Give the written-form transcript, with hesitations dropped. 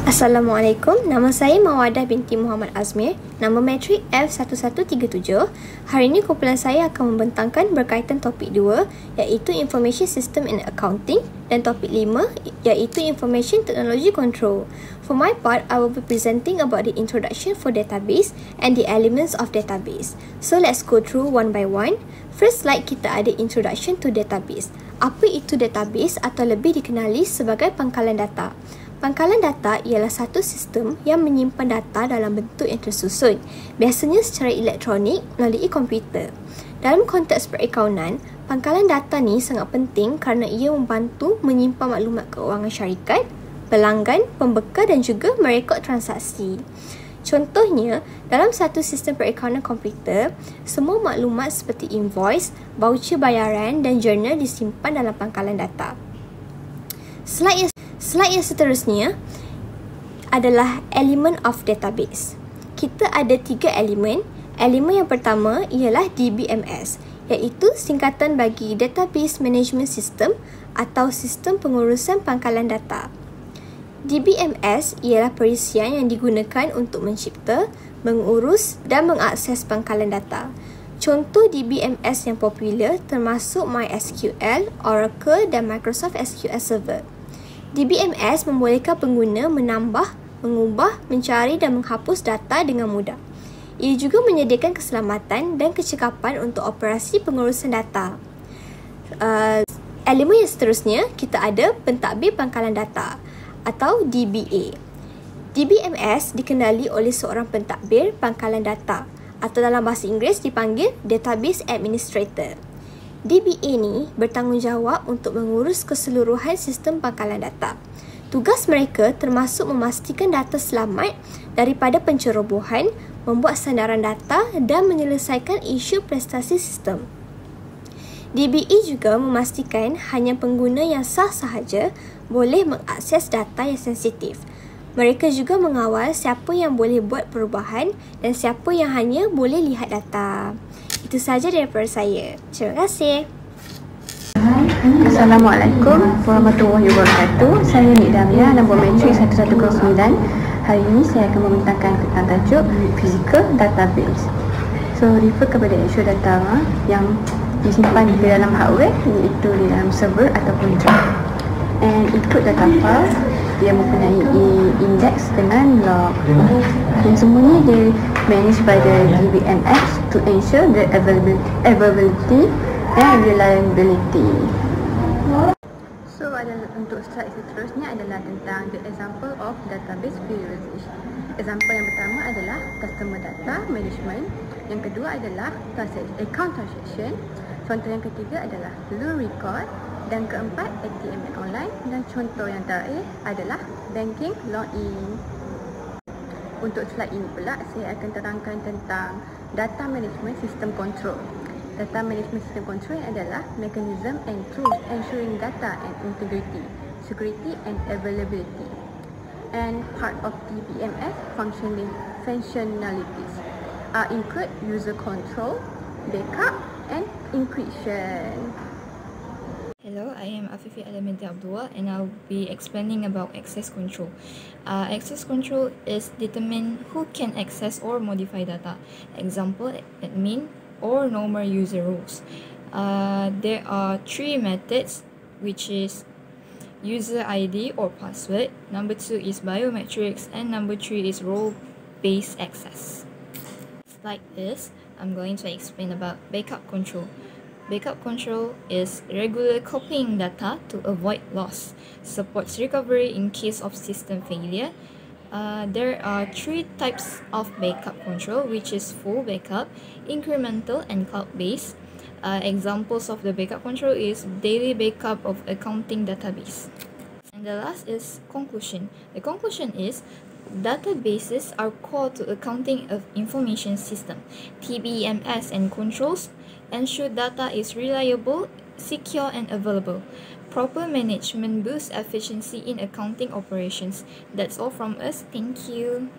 Assalamualaikum, nama saya Mawadah binti Muhammad Azmir, nama matrik F1137. Hari ini kumpulan saya akan membentangkan berkaitan topik 2 iaitu Information System and Accounting dan topik 5 iaitu Information Technology Control. For my part, I will be presenting about the introduction for database and the elements of database. So let's go through one by one. First slide kita ada introduction to database. Apa itu database atau lebih dikenali sebagai pangkalan data? Pangkalan data ialah satu sistem yang menyimpan data dalam bentuk yang tersusun, biasanya secara elektronik melalui komputer. Dalam konteks perakaunan, pangkalan data ni sangat penting kerana ia membantu menyimpan maklumat keuangan syarikat, pelanggan, pembekal dan juga merekod transaksi. Contohnya, dalam satu sistem perakaunan komputer, semua maklumat seperti invoice, voucher bayaran dan jurnal disimpan dalam pangkalan data. Slide yang seterusnya adalah element of database. Kita ada 3 elemen. Elemen yang pertama ialah DBMS, iaitu singkatan bagi Database Management System atau Sistem Pengurusan Pangkalan Data. DBMS ialah perisian yang digunakan untuk mencipta, mengurus dan mengakses pangkalan data. Contoh DBMS yang popular termasuk MySQL, Oracle dan Microsoft SQL Server. DBMS membolehkan pengguna menambah, mengubah, mencari dan menghapus data dengan mudah. Ia juga menyediakan keselamatan dan kecekapan untuk operasi pengurusan data. Elemen yang seterusnya, kita ada pentadbir pangkalan data atau DBA. DBMS dikenali oleh seorang pentadbir pangkalan data atau dalam bahasa Inggeris dipanggil Database Administrator. DBA ni bertanggungjawab untuk mengurus keseluruhan sistem pangkalan data. Tugas mereka termasuk memastikan data selamat daripada pencerobohan, membuat sandaran data dan menyelesaikan isu prestasi sistem. DBA juga memastikan hanya pengguna yang sah sahaja boleh mengakses data yang sensitif. Mereka juga mengawal siapa yang boleh buat perubahan dan siapa yang hanya boleh lihat data. Itu sahaja daripada saya. Terima kasih. Assalamualaikum warahmatullahi wabarakatuh. Saya Nik Damia, nombor matrik 1109. Hari ini saya akan membentangkan tentang tajuk Physical Database. So, refer kepada actual data yang disimpan di dalam hardware, iaitu di dalam server ataupun drive. And input data file, dia mempunyai index dengan log. Dan semuanya dia managed by the DBMS to ensure the availability and reliability. So untuk slide seterusnya adalah tentang the example of database visualization. Example yang pertama adalah customer data management, yang kedua adalah account transaction, contoh yang ketiga adalah loan record, dan keempat ATM online, dan contoh yang terakhir adalah banking login. Untuk slide ini pula saya akan terangkan tentang data management system control. Data management system control adalah mechanism and tools ensuring data and integrity, security and availability. And part of DBMS functionalities include user control, backup and encryption. Hello, I am Afifi Alaminti Abdullah and I'll be explaining about access control. Access control is determine who can access or modify data. Example, admin or normal user roles. There are 3 methods, which is user ID or password, number 2 is biometrics, and number 3 is role-based access. Like this, I'm going to explain about backup control. Backup control is regular copying data to avoid loss, supports recovery in case of system failure. There are 3 types of backup control, which is full backup, incremental and cloud-based. Examples of the backup control is daily backup of accounting database. And the last is conclusion. The conclusion is databases are core to accounting of information system. TBMS and controls ensure data is reliable, secure and available. Proper management boosts efficiency in accounting operations. That's all from us. Thank you.